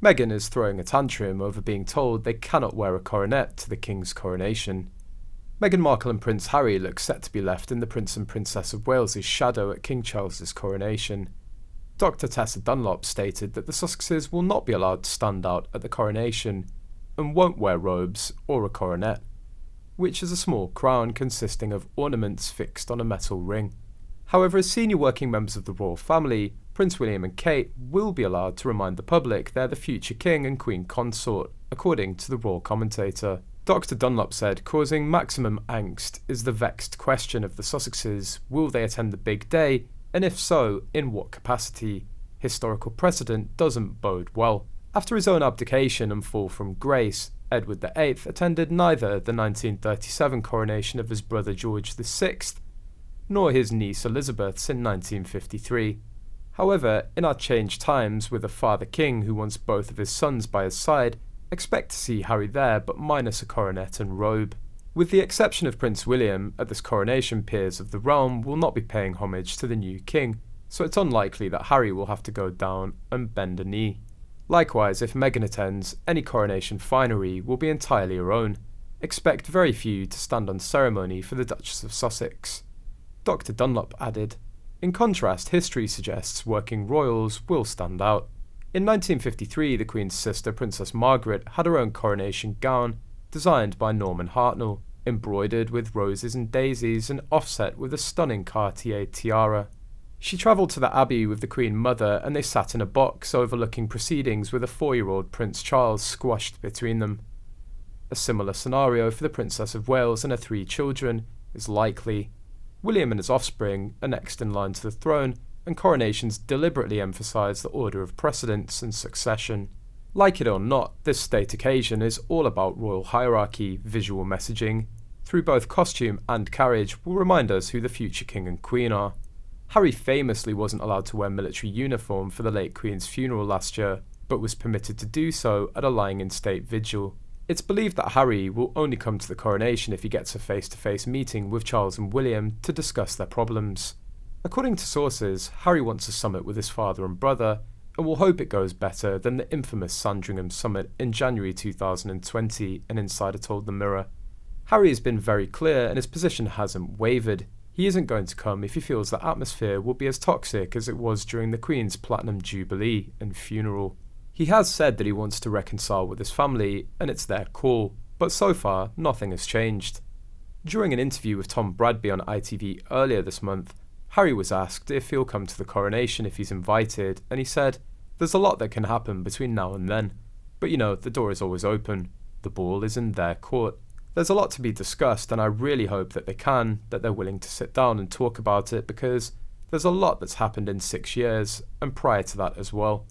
Meghan is throwing a tantrum over being told they cannot wear a coronet to the King's coronation. Meghan Markle and Prince Harry look set to be left in the Prince and Princess of Wales's shadow at King Charles's coronation. Dr. Tessa Dunlop stated that the Sussexes will not be allowed to stand out at the coronation and won't wear robes or a coronet, which is a small crown consisting of ornaments fixed on a metal ring. However, as senior working members of the royal family, Prince William and Kate will be allowed to remind the public they're the future king and queen consort, according to the royal commentator. Dr. Dunlop said causing maximum angst is the vexed question of the Sussexes: will they attend the big day, and if so, in what capacity? Historical precedent doesn't bode well. After his own abdication and fall from grace, Edward VIII attended neither the 1937 coronation of his brother George VI, nor his niece Elizabeth's in 1953. However, in our changed times, with a father king who wants both of his sons by his side, expect to see Harry there, but minus a coronet and robe. With the exception of Prince William, at this coronation peers of the realm will not be paying homage to the new king, so it's unlikely that Harry will have to go down and bend a knee. Likewise, if Meghan attends, any coronation finery will be entirely her own. Expect very few to stand on ceremony for the Duchess of Sussex. Dr. Dunlop added, in contrast, history suggests working royals will stand out. In 1953, the Queen's sister, Princess Margaret, had her own coronation gown, designed by Norman Hartnell, embroidered with roses and daisies and offset with a stunning Cartier tiara. She travelled to the Abbey with the Queen Mother, and they sat in a box overlooking proceedings with a 4-year-old Prince Charles squashed between them. A similar scenario for the Princess of Wales and her 3 children is likely. William and his offspring are next in line to the throne, and coronations deliberately emphasise the order of precedence and succession. Like it or not, this state occasion is all about royal hierarchy. Visual messaging, through both costume and carriage, will remind us who the future king and queen are. Harry famously wasn't allowed to wear military uniform for the late Queen's funeral last year, but was permitted to do so at a lying-in-state vigil. It's believed that Harry will only come to the coronation if he gets a face-to-face meeting with Charles and William to discuss their problems. According to sources, Harry wants a summit with his father and brother, and will hope it goes better than the infamous Sandringham summit in January 2020, an insider told the Mirror. Harry has been very clear and his position hasn't wavered. He isn't going to come if he feels the atmosphere will be as toxic as it was during the Queen's Platinum Jubilee and funeral. He has said that he wants to reconcile with his family, and it's their call, but so far, nothing has changed. During an interview with Tom Bradby on ITV earlier this month, Harry was asked if he'll come to the coronation if he's invited, and he said, "There's a lot that can happen between now and then, but the door is always open. The ball is in their court. There's a lot to be discussed, and I really hope that they're willing to sit down and talk about it, because there's a lot that's happened in 6 years, and prior to that as well."